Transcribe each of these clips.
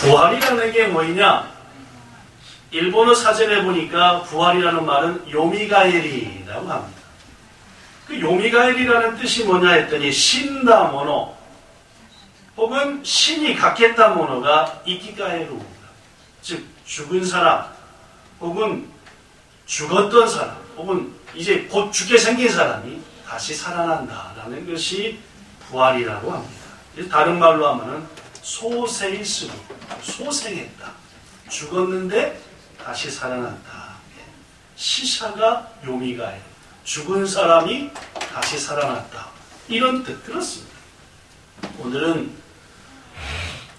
부활이라는 게 뭐냐? 일본어 사전에 보니까 부활이라는 말은 요미가에리라고 합니다. 그 요미가에리라는 뜻이 뭐냐 했더니 신다 모노 혹은 신이 갖겠다 모노가 이키가에루, 즉 죽은 사람 혹은 죽었던 사람 혹은 이제 곧 죽게 생긴 사람이 다시 살아난다라는 것이 부활이라고 합니다. 다른 말로 하면은 소세이스루, 소생했다, 죽었는데 다시 살아난다. 시샤가 요미가에, 죽은 사람이 다시 살아났다, 이런 뜻. 그렇습니다. 오늘은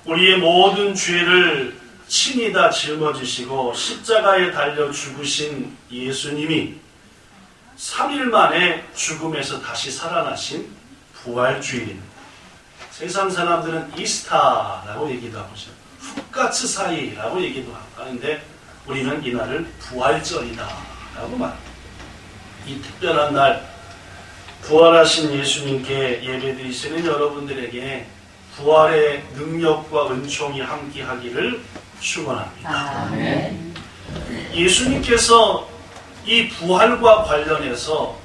우리의 모든 죄를 친히 다 짊어지시고 십자가에 달려 죽으신 예수님이 3일 만에 죽음에서 다시 살아나신 부활주일입니다. 세상 사람들은 이스타라고 얘기도 하죠. 훅가츠사이라고 얘기도 하는데 우리는 이날을 부활절이다라고 말합니다. 이 특별한 날 부활하신 예수님께 예배드리시는 여러분들에게 부활의 능력과 은총이 함께하기를 축원합니다. 아멘. 예수님께서 이 부활과 관련해서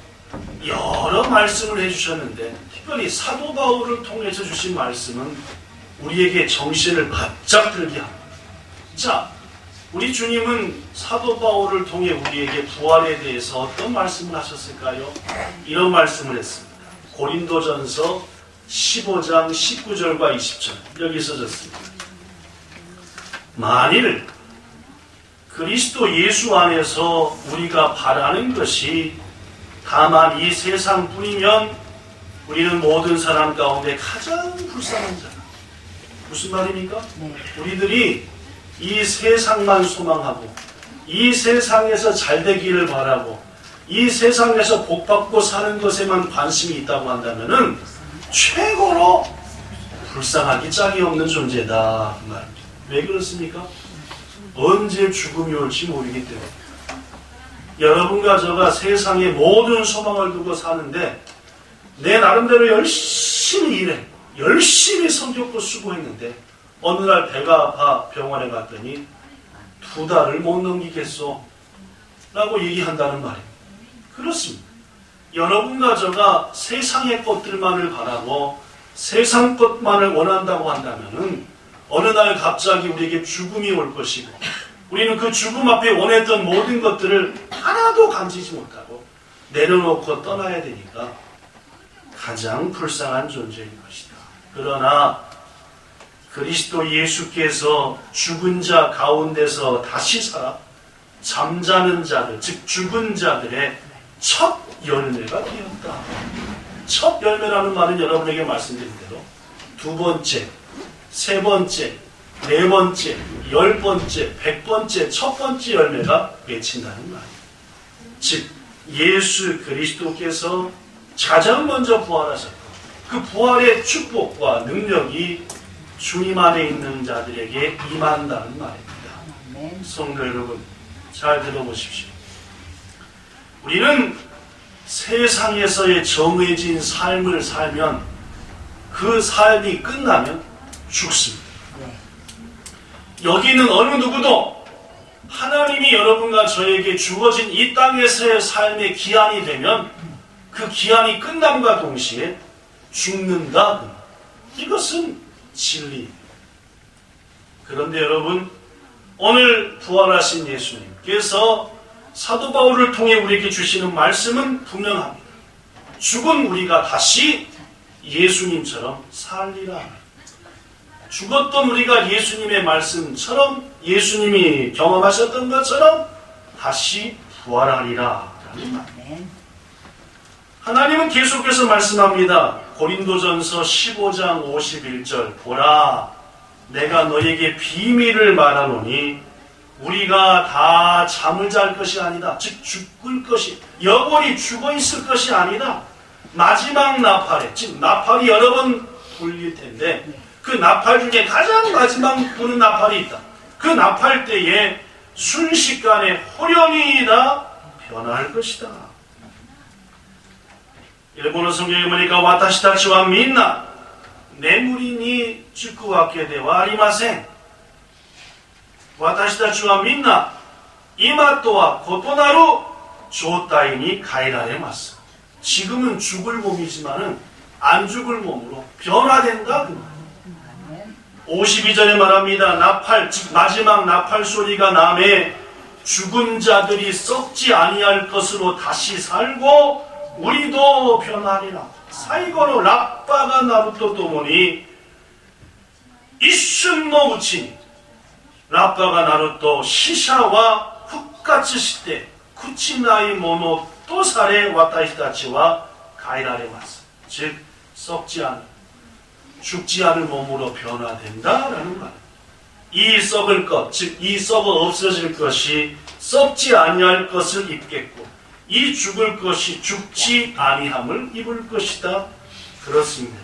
여러 말씀을 해주셨는데 특별히 사도 바울을 통해서 주신 말씀은 우리에게 정신을 바짝 들게 합니다. 자, 우리 주님은 사도 바울을 통해 우리에게 부활에 대해서 어떤 말씀을 하셨을까요? 이런 말씀을 했습니다. 고린도전서 15장 19절과 20절 여기 써졌습니다. 만일 그리스도 예수 안에서 우리가 바라는 것이 다만 이 세상뿐이면 우리는 모든 사람 가운데 가장 불쌍한 자다. 무슨 말입니까? 우리들이 이 세상만 소망하고 이 세상에서 잘 되기를 바라고 이 세상에서 복받고 사는 것에만 관심이 있다고 한다면은 최고로 불쌍하기 짝이 없는 존재다, 그 말입니다. 왜 그렇습니까? 언제 죽음이 올지 모르기 때문에. 여러분과 저가 세상의 모든 소망을 두고 사는데 내 나름대로 열심히 일해, 열심히 성격도 수고했는데 어느 날 배가 아파 병원에 갔더니 2달을 못 넘기겠소 라고 얘기한다는 말입니다. 그렇습니다. 여러분과 저가 세상의 것들만을 바라고 세상 것만을 원한다고 한다면은 어느 날 갑자기 우리에게 죽음이 올 것이고 우리는 그 죽음 앞에 원했던 모든 것들을 하나도 간지지 못하고 내려놓고 떠나야 되니까 가장 불쌍한 존재인 것이다. 그러나 그리스도 예수께서 죽은 자 가운데서 다시 살아 잠자는 자들, 즉 죽은 자들의 첫 열매가 되었다. 첫 열매라는 말은 여러분에게 말씀드린 대로 2번째, 3번째, 4번째, 10번째, 100번째, 첫 번째 열매가 맺힌다는 말이에요. 즉 예수 그리스도께서 가장 먼저 부활하셨고 그 부활의 축복과 능력이 주님 안에 있는 자들에게 임한다는 말입니다. 성도 여러분, 잘 들어보십시오. 우리는 세상에서의 정해진 삶을 살면 그 삶이 끝나면 죽습니다. 여기는 어느 누구도 하나님이 여러분과 저에게 주어진 이 땅에서의 삶의 기한이 되면 그 기한이 끝남과 동시에 죽는다. 이것은 진리입니다. 그런데 여러분, 오늘 부활하신 예수님께서 사도 바울을 통해 우리에게 주시는 말씀은 분명합니다. 죽은 우리가 다시 예수님처럼 살리라. 죽었던 우리가 예수님의 말씀처럼 예수님이 경험하셨던 것처럼 다시 부활하리라. 하나님은 계속해서 말씀합니다. 고린도전서 15장 51절 보라, 내가 너에게 비밀을 말하노니 우리가 다 잠을 잘 것이 아니다. 즉 죽을 것이, 영원히 죽어 있을 것이 아니다. 마지막 나팔에, 즉 나팔이 여러 번 불릴 텐데 그 나팔 중에 가장 마지막 부는 나팔이 있다. 그 나팔 때에 순식간에 호련히 다 변할 것이다. 일본어 성경에 보니까 와타시타치와 민나 네무리니 죽고 왔게 되와 아리마센. 私たちはみんな今とは異なる状態に変えられます。 지금은 죽을 몸이지만은 안 죽을 몸으로 변화된다. 52절에 말합니다. 나팔, 즉 마지막 나팔 소리가 나매 죽은 자들이 썩지 아니할 것으로 다시 살고 우리도 변하리라. 사이거로 라빠가 나루토 또모니 이순노 우치니 라빠가 나루토 시샤와 훅같이 시대 쿠치나이 모노 또 살에 와타시다치와 가이라레마스. 즉 썩지 않은 죽지 않을 몸으로 변화된다라는 말. 이 썩을 것, 즉 이 썩어 없어질 것이 썩지 아니할 것을 입겠고 이 죽을 것이 죽지 아니함을 입을 것이다. 그렇습니다.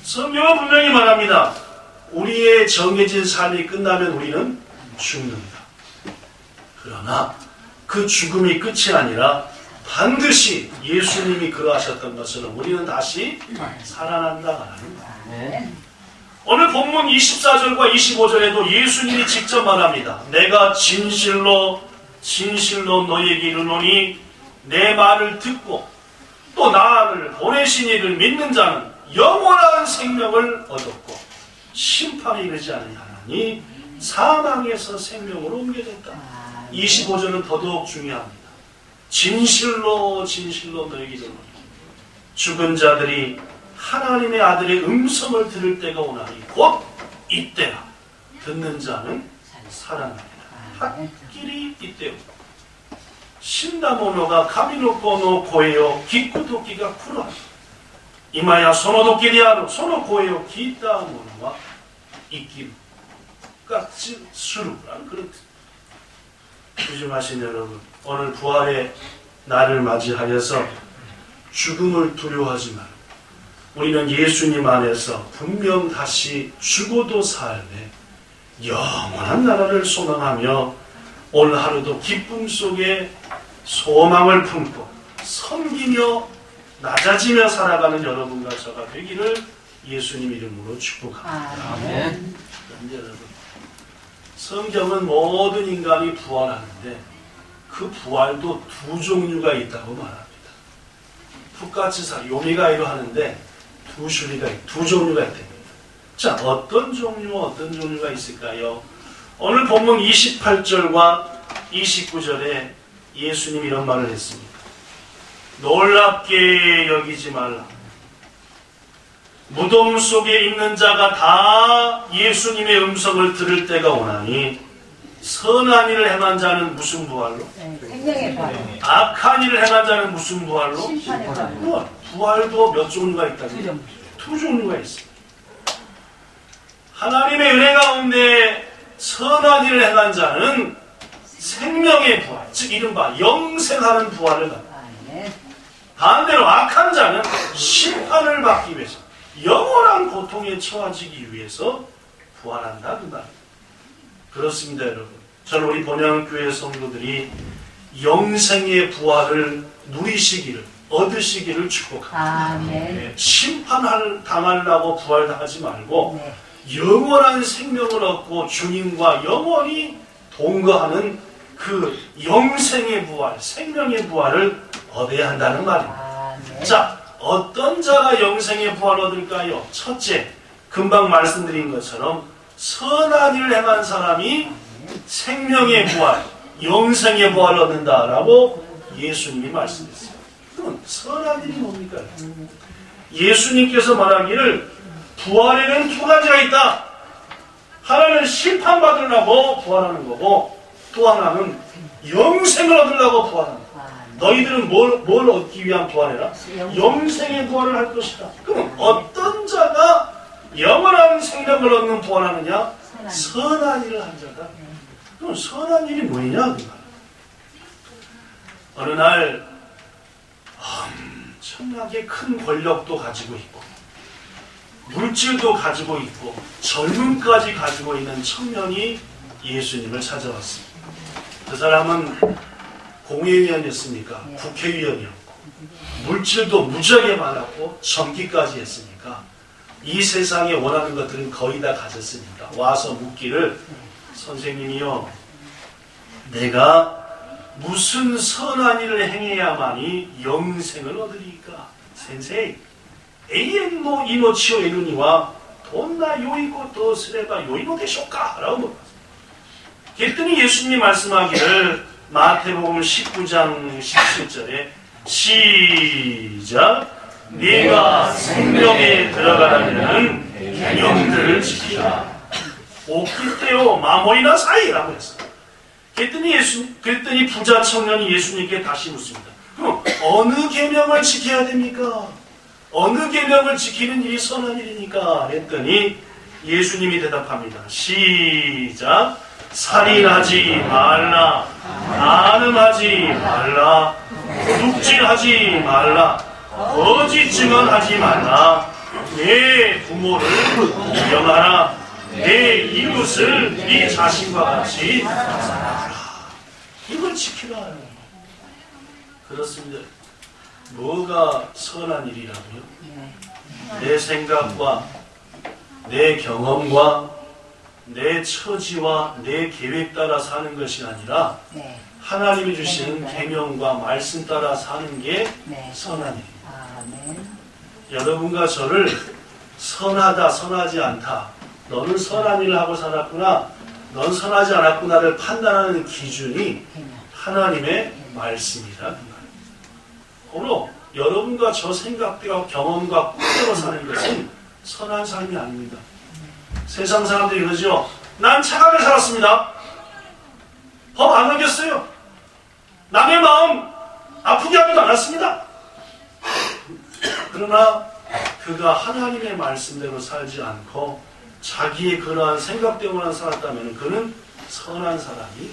성경은 분명히 말합니다. 우리의 정해진 삶이 끝나면 우리는 죽는다. 그러나 그 죽음이 끝이 아니라 반드시 예수님이 그러하셨던 것처럼 우리는 다시 살아난다라는 거예요. 오늘 본문 24절과 25절에도 예수님이 직접 말합니다. 내가 진실로 너희에게 이르노니 내 말을 듣고 또 나를 보내신 이를 믿는 자는 영원한 생명을 얻었고 심판에 이르지 아니하나니 사망에서 생명으로 옮겨졌다. 25절은 더더욱 중요합니다. 진실로 너희에게 이르노니 죽은 자들이 하나님의 아들의 음성을 들을 때가 오나니 곧 이때라. 듣는 자는 살아납니다. 핫길이 이때요. 신다모노가 가미노코노 고에요 기쿠도끼가 쿠라. 이마야 소노도끼리아로 소노고에요 기타모노와 이끼가 수루라는 그런 뜻. 조심하신 여러분, 오늘 부활의 날을 맞이하여서 죽음을 두려워하지 말고 우리는 예수님 안에서 분명 다시 죽어도 살매 영원한 나라를 소망하며 오늘 하루도 기쁨 속에 소망을 품고 섬기며 낮아지며 살아가는 여러분과 저가 되기를 예수님 이름으로 축복합니다. 아멘. 그런데 여러분, 성경은 모든 인간이 부활하는데 그 부활도 두 종류가 있다고 말합니다. 푸카츠사 요미가이로 하는데 두 종류가 있답니다. 자, 어떤 종류가 있을까요? 오늘 본문 28절과 29절에 예수님이 이런 말을 했습니다. 놀랍게 여기지 말라. 무덤 속에 있는 자가 다 예수님의 음성을 들을 때가 오나니 선한 일을 행한 자는 무슨 부활로? 생명의 부활. 악한 일을 행한 자는 무슨 부활로? 심판의 부활. 부활도 몇 종류가 있다고요? 두 종류가 있습니다. 하나님의 은혜 가운데 선한 일을 행한 자는 생명의 부활, 즉 이른바 영생하는 부활을 받는다. 반대로 악한 자는 심판을 받기 위해서 영원한 고통에 처하지기 위해서 부활한다 그 말입니다. 그렇습니다, 여러분. 저는 우리 본향교회 성도들이 영생의 부활을 누리시기를, 얻으시기를 축복합니다. 심판을 당하려고 부활당하지 말고 영원한 생명을 얻고 주님과 영원히 동거하는 그 영생의 부활, 생명의 부활을 얻어야 한다는 말입니다. 자, 어떤 자가 영생의 부활을 얻을까요? 첫째, 금방 말씀드린 것처럼 선한 일을 행한 사람이 생명의 부활, 영생의 부활을 얻는다라고 예수님이 말씀했어요. 그럼 선한 일이 뭡니까? 예수님께서 말하기를 부활에는 두 가지가 있다. 하나는 심판받으려고 부활하는 거고 또 하나는 영생을 얻으려고 부활하는 거다. 너희들은 뭘 얻기 위한 부활해라? 영생의 부활을 할 것이다. 그럼 어떤 자가 영원한 생명을 얻는 부활하느냐? 선한 일을 한 자다. 그럼 선한 일이 뭐냐? 어느 날 엄청나게 큰 권력도 가지고 있고 물질도 가지고 있고 젊음까지 가지고 있는 청년이 예수님을 찾아왔습니다. 그 사람은 공회의원이었으니까 국회의원이었고 물질도 무지하게 많았고 젊기까지 했으니까 이 세상에 원하는 것들은 거의 다 가졌으니까 와서 묻기를 선생님이요, 내가 무슨 선한 일을 행해야만이 영생을 얻으리까? 센세이, 에이엔 노 이노치오 에누니와 돈나 요이고 또 스레바 요이노 되쇼까? 라고 물었습니다. 그랬더니 예수님이 말씀하기를 마태복음 19장 17절에 시작, 네가 생명에 들어가려면 계명들을 지키라. 오키테오 마모이나 사이라고 했어요. 그랬더니 부자 청년이 예수님께 다시 묻습니다. 그럼 어느 계명을 지켜야 됩니까? 어느 계명을 지키는 일이 선한 일입니까? 했더니 예수님이 대답합니다. 시작, 살인하지 말라, 간음하지 말라, 도둑질하지 말라, 거짓 증언하지 말라, 내 부모를 경하라, 내 이웃을 네 자신과 같이 사랑하라. 이걸 지키라. 그렇습니다. 뭐가 선한 일이라고요? 내 생각과 내 경험과 내 처지와 내 계획 따라 사는 것이 아니라 하나님이 주시는 계명과 말씀 따라 사는 게 선한 일입니다. 여러분과 저를 선하다, 선하지 않다, 너는 선한 일을 하고 살았구나, 넌 선하지 않았구나를 판단하는 기준이 하나님의 말씀이다. 그러므로 여러분과 저 생각과 경험과 꿈대로 사는 것은 선한 삶이 아닙니다. 세상 사람들이 그러죠. 난 착하게 살았습니다. 법 안 어겼어요. 남의 마음 아프게 하지도 않았습니다. 그러나 그가 하나님의 말씀대로 살지 않고 자기의 그러한 생각대로만 살았다면 그는 선한 사람이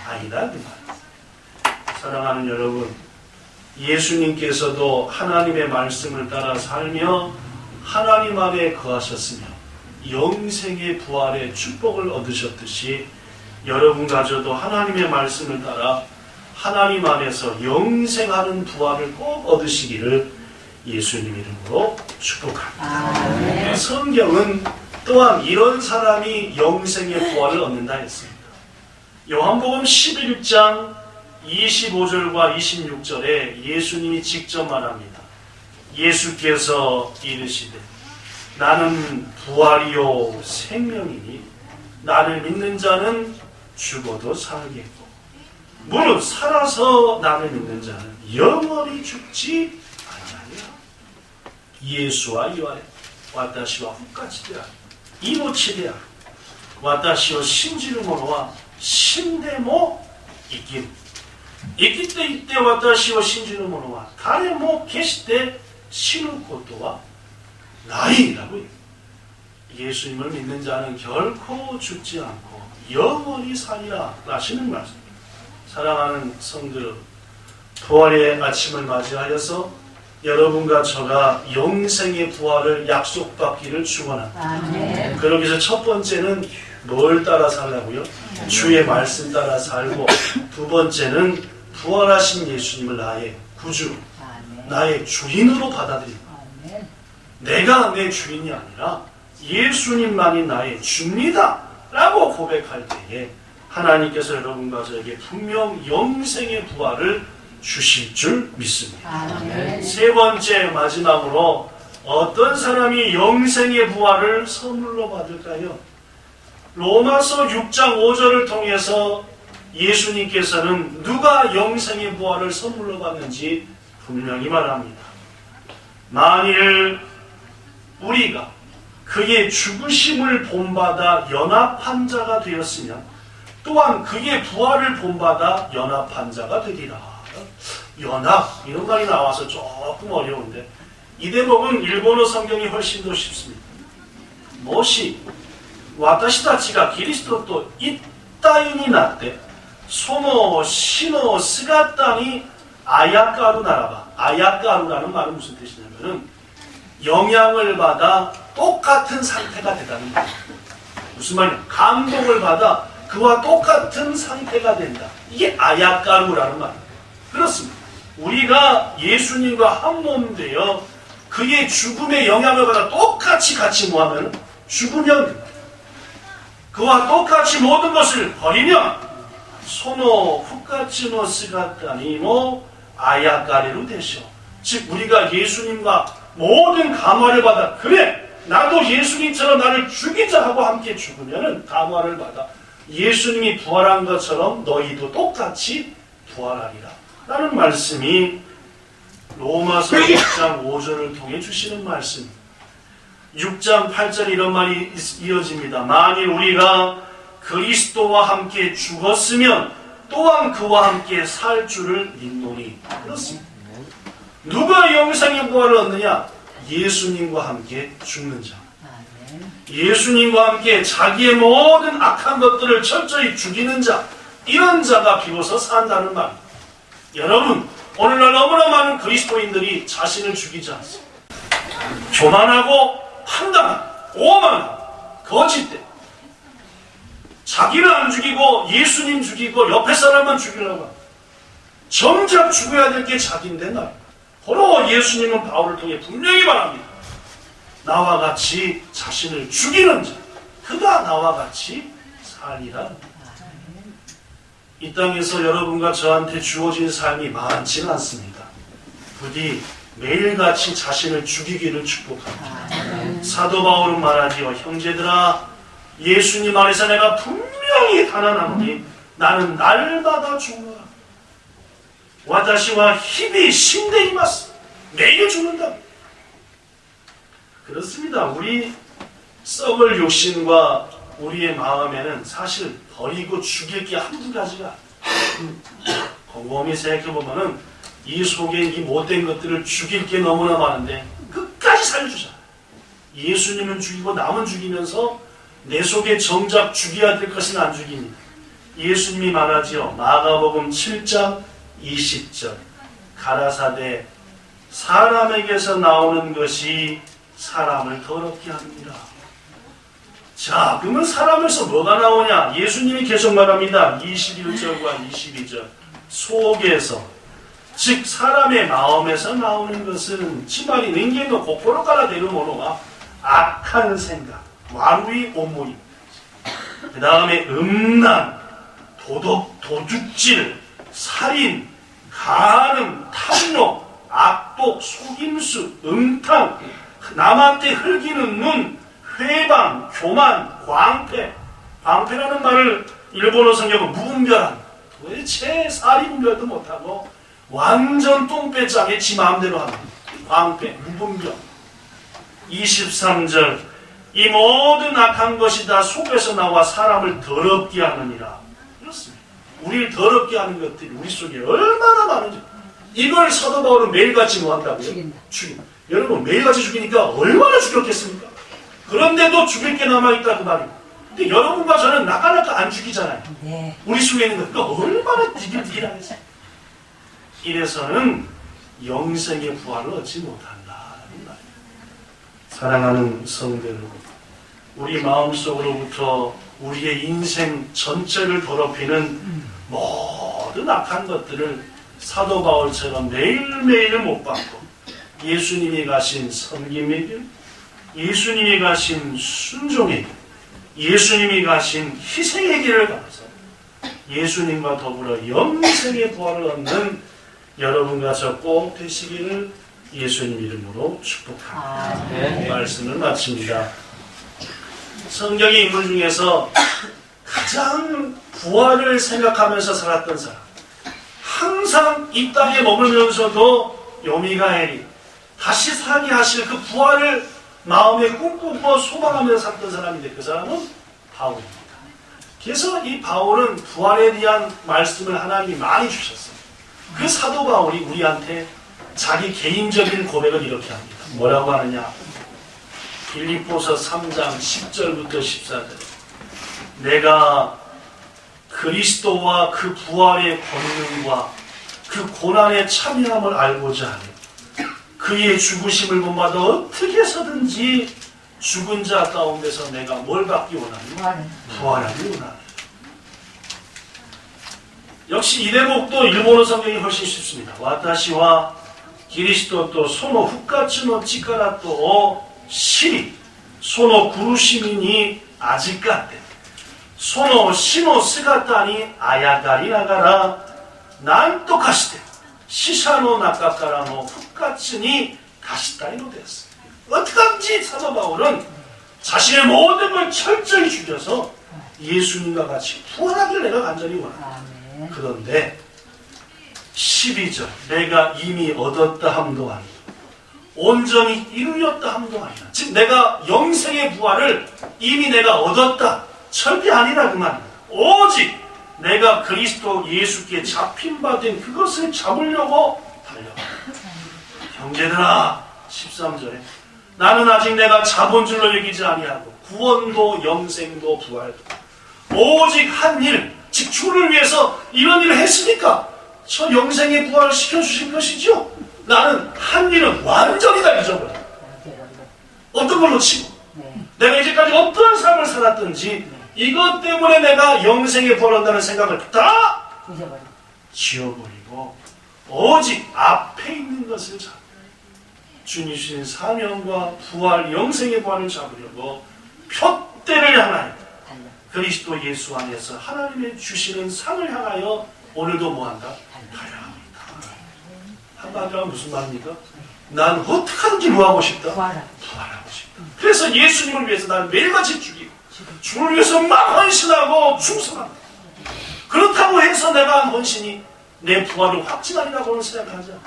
아니다. 그 말이에요. 사랑하는 여러분, 예수님께서도 하나님의 말씀을 따라 살며 하나님 안에 거하셨으며 영생의 부활의 축복을 얻으셨듯이 여러분과 저도 하나님의 말씀을 따라 하나님 안에서 영생하는 부활을 꼭 얻으시기를 예수님 이름으로 축복합니다. 성경은 또한 이런 사람이 영생의 부활을 얻는다 했습니다. 요한복음 11장 25절과 26절에 예수님이 직접 말합니다. 예수께서 이르시되 나는 부활이요 생명이니 나를 믿는 자는 죽어도 살겠고 무릇 살아서 나를 믿는 자는 영원히 죽지 아니하리라. 예수와 이와레 와타시와 후까지되아 이노치되아 와타시와 신지를 모노와 신데모 이끼 이때 이때 와타시와 신지를 모노와 다레모 계시때 신을 것도와 나이라고 예수님을 믿는 자는 결코 죽지 않고 영원히 살리라 라시는 말씀입니다. 사랑하는 성들, 부활의 아침을 맞이하여서 여러분과 저가 영생의 부활을 약속받기를 축원합니다. 그러기 위해서 첫 번째는 뭘 따라 살라고요? 주의 말씀 따라 살고, 두 번째는 부활하신 예수님을 나의 구주, 나의 주인으로 받아들입니다. 내가 내 주인이 아니라 예수님만이 나의 주입니다 라고 고백할 때에 하나님께서 여러분과 저에게 분명 영생의 부활을 주실 줄 믿습니다. 세 번째, 마지막으로 어떤 사람이 영생의 부활을 선물로 받을까요? 로마서 6장 5절을 통해서 예수님께서는 누가 영생의 부활을 선물로 받는지 분명히 말합니다. 만일 우리가 그의 죽으심을 본받아 연합한 자가 되었으면 또한 그의 부활을 본받아 연합한 자가 되리라. 연합, 이런 말이 나와서 조금 어려운데 이 대목은 일본어 성경이 훨씬 더 쉽습니다. 모시 와타시타치가 그리스도 이따인이 나때 소모 시노 스가타니 아야까루 나라바. 아야까루라는 말은 무슨 뜻이냐면은 영향을 받아 똑같은 상태가 되다는 거예요. 무슨 말이냐? 감동을 받아 그와 똑같은 상태가 된다. 이게 아야까루라는 말이에요. 그렇습니다. 우리가 예수님과 한 몸 되어 그의 죽음의 영향을 받아 똑같이 같이 뭐하면 죽으면 그와 똑같이 모든 것을 버리면 소노 후카츠노스가타니모 아야가리로 되시오. 즉 우리가 예수님과 모든 감화를 받아 그래 나도 예수님처럼 나를 죽이자 하고 함께 죽으면 감화를 받아 예수님이 부활한 것처럼 너희도 똑같이 부활하리라 라는 말씀이 로마서 6장 5절을 통해 주시는 말씀. 6장 8절에 이런 말이 이어집니다. 만일 우리가 그리스도와 함께 죽었으면 또한 그와 함께 살 줄을 믿노니. 그렇습니다. 누가 영생의 부활을 얻느냐? 예수님과 함께 죽는 자. 예수님과 함께 자기의 모든 악한 것들을 철저히 죽이는 자. 이런 자가 비로소 산다는 말입니다. 여러분, 오늘날 너무나 많은 그리스도인들이 자신을 죽이지 않습니다. 교만하고 판단하고 오만하고 거짓대 자기를 안 죽이고 예수님 죽이고 옆에 사람만 죽이려고 합니다. 정작 죽어야 될 게 자기인데 말입니다. 바로 예수님은 바울을 통해 분명히 말합니다. 나와 같이 자신을 죽이는 자 그가 나와 같이 살리라. 이 땅에서 여러분과 저한테 주어진 삶이 많지는 않습니다. 부디 매일같이 자신을 죽이기를 축복합니다. 사도 바울은 말하지요. 형제들아 예수님 안에서 내가 분명히 단언하노니 나는 날마다 죽노라. 와다시와 힘이 신대이마스 매일 죽는다. 그렇습니다. 우리 썩을 욕심과 우리의 마음에는 사실 버리고 죽일 게 한두 가지가 곰곰이 생각해보면은 이 속에 이 못된 것들을 죽일 게 너무나 많은데 끝까지 살려주자. 예수님은 죽이고 남은 죽이면서 내 속에 정작 죽여야 될 것은 안 죽입니다. 예수님이 말하지요. 마가복음 7장 20절 가라사대 사람에게서 나오는 것이 사람을 더럽게 합니다. 자, 그러면 사람에서 뭐가 나오냐? 예수님이 계속 말합니다. 21절과 22절 속에서 즉 사람의 마음에서 나오는 것은 치마리 닌겐의心から出るものは 악한 생각, 와루이 오모이 그 다음에 음란, 도둑질, 살인, 간음, 탐욕, 악독, 속임수, 음탕, 남한테 흘기는 눈, 회방, 교만, 광패. 광패라는 말을 일본어 성경은 무분별한, 도대체 사리분별도 못하고 완전 똥배짱에 지 마음대로 합니다. 광패, 무분별. 23절 이 모든 악한 것이 다 속에서 나와 사람을 더럽게 하느니라. 그렇습니다. 우리를 더럽게 하는 것들이 우리 속에 얼마나 많은지. 이걸 사도 바울은 매일같이 뭐 한다고요? 죽인다. 여러분 매일같이 죽이니까 얼마나 죽였겠습니까? 그런데도 죽일 게 남아있다 그 말이에요. 근데 여러분과 저는 나가나가 안 죽이잖아요. 네. 우리 속에 있는 거 얼마나 디길디길하겠어요. 이래서는 영생의 부활을 얻지 못한다는 말이에요. 사랑하는 성도 여러분, 우리 마음속으로부터 우리의 인생 전체를 더럽히는 모든 악한 것들을 사도 바울처럼 매일매일 못 받고 예수님이 가신 섬김의 길, 예수님이 가신 순종의 길, 예수님이 가신 희생의 길을 가서 예수님과 더불어 영생의 부활을 얻는 여러분과 저 꼭 되시기를 예수님 이름으로 축복합니다. 말씀을 마칩니다. 성경의 인물 중에서 가장 부활을 생각하면서 살았던 사람, 항상 이 땅에 머물면서도 요미가엘이 다시 살게 하실 그 부활을 마음에 꿈꾸고 소망하면서 살던 사람인데 그 사람은 바울입니다. 그래서 이 바울은 부활에 대한 말씀을 하나님이 많이 주셨어요. 그 사도 바울이 우리한테 자기 개인적인 고백을 이렇게 합니다. 뭐라고 하느냐? 빌립보서 3장 10절부터 14절 내가 그리스도와 그 부활의 권능과 그 고난의 참여함을 알고자 하네. 그의 죽으심을 본받아 어떻게 해서든지 죽은 자 가운데서 내가 뭘 받기 원하니? 부활하기 원하네. 역시 이 대목도 일본어 성경이 훨씬 쉽습니다. 와타시와 기리스도 또 소노 후카츠노 치카라 또 시리 소노 구루시미니 아직까때 소노 시노 스가타니 아야가리 나가라 난 또 가시되 시샤노 나카카라노 훅가츠니 가시다이노 되었어. 어떡한지 사도 바울은 자신의 모든 걸 철저히 죽여서 예수님과 같이 부활하기를 내가 간절히 원한다. 그런데 12절 내가 이미 얻었다 함도 아니고 온전히 이루었다 함도 아니라, 즉 내가 영생의 부활을 이미 내가 얻었다 절대 아니라 그 말입니다. 오직 내가 그리스도 예수께 잡힌 바 된 그것을 잡으려고 달려간다. 형제들아 13절에 나는 아직 내가 잡은 줄로 여기지 아니하고 구원도 영생도 부활도 오직 한 일, 즉 주를 위해서 이런 일을 했으니까 저 영생의 부활을 시켜주신 것이죠. 나는 한 일은 완전히 다 잊어버려. 어떤 걸로 치고 내가 이제까지 어떤 삶을 살았든지 이것 때문에 내가 영생에 벌한다는 생각을 다 지워버리고 오직 앞에 있는 것을 잡고 주님 주신 사명과 부활, 영생의 부활을 잡으려고 표대를 향하여 그리스도 예수 안에서 하나님의 주시는 상을 향하여 오늘도 뭐한다? 달려갑니다. 한마디로 무슨 말입니까? 난 어떻게든지 뭐하고 싶다? 부활하고 싶다. 그래서 예수님을 위해서 난 매일같이 죽이고 주를 위해서 막 헌신하고 충성합니다. 그렇다고 해서 내가 한 헌신이 내 부활을 확증하리라고는 생각하지 않아.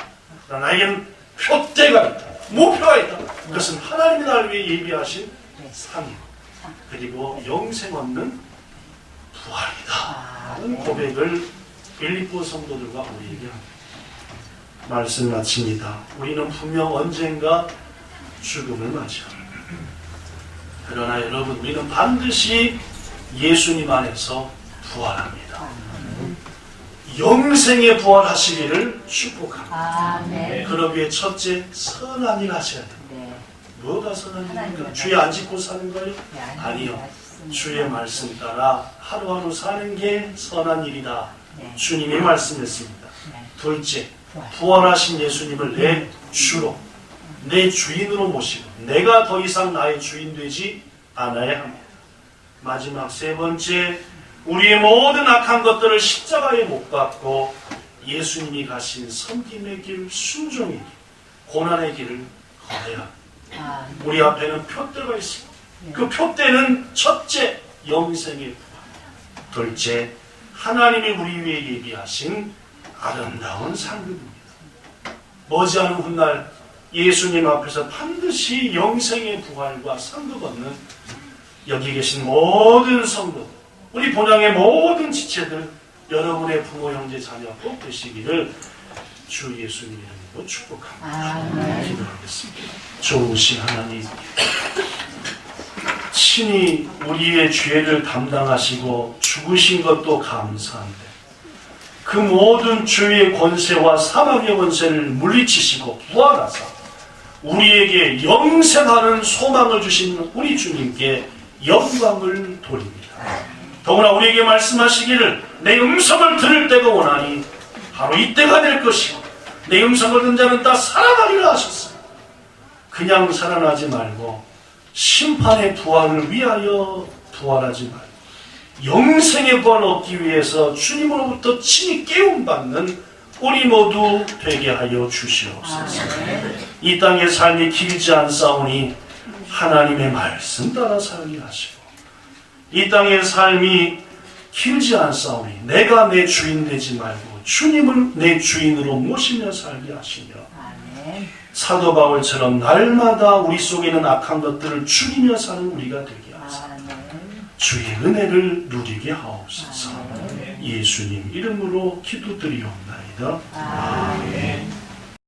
그러나 나에게는 표대가 있다. 목표가 있다. 그것은 하나님이 나를 위해 예비하신 상이고 그리고 영생 얻는 부활이다. 라는 고백을 빌립보 성도들과 우리에게 합니다. 말씀 마칩니다. 우리는 분명 언젠가 죽음을 맞이합니다. 그러나 여러분 우리는 반드시 예수님 안에서 부활합니다. 영생에 부활하시기를 축복합니다. 그러기에 첫째 선한 일 하셔야 됩니다. 뭐가 선한 일입니까? 주에 안 짓고 사는 거예요? 아니요. 주의 말씀 따라 하루하루 사는 게 선한 일이다. 주님이 말씀했습니다. 둘째, 부활하신 예수님을 내 주로, 내 주인으로 모시고 내가 더 이상 나의 주인 되지 않아야 합니다. 마지막 세 번째, 우리의 모든 악한 것들을 십자가에 못 박고 예수님이 가신 섬김의 길, 순종의 길, 고난의 길을 걸어야 합니다. 우리 앞에는 표대가 있습니다. 그 표대는 첫째, 영생의 부활. 둘째, 하나님이 우리 위해 예비하신 아름다운 상급입니다. 머지않은 훗날 예수님 앞에서 반드시 영생의 부활과 상급 얻는 여기 계신 모든 성도들, 우리 본향의 모든 지체들, 여러분의 부모, 형제, 자녀 꼭 되시기를 주 예수님 이름으로 축복합니다. 기도하겠습니다. 좋으신 하나님, 친히 우리의 죄를 담당하시고 죽으신 것도 감사한데 그 모든 죄의 권세와 사망의 권세를 물리치시고 부활하사 우리에게 영생하는 소망을 주신 우리 주님께 영광을 돌립니다. 더구나 우리에게 말씀하시기를 내 음성을 들을 때가 오나니 바로 이때가 될 것이고 내 음성을 듣는 자는 다 살아나리라 하셨습니다. 그냥 살아나지 말고 심판의 부활을 위하여 부활하지 말고 영생의 부활을 얻기 위해서 주님으로부터 친히 깨움받는 우리 모두 되게 하여 주시옵소서. 이 땅의 삶이 길지 않사오니 하나님의 말씀 따라 살게 하시고 이 땅의 삶이 길지 않사오니 내가 내 주인 되지 말고 주님을 내 주인으로 모시며 살게 하시며 사도 바울처럼 날마다 우리 속에 있는 악한 것들을 죽이며 사는 우리가 되게 하소서. 주의 은혜를 누리게 하옵소서. 예수님 이름으로 기도드리옵나이다. 아멘.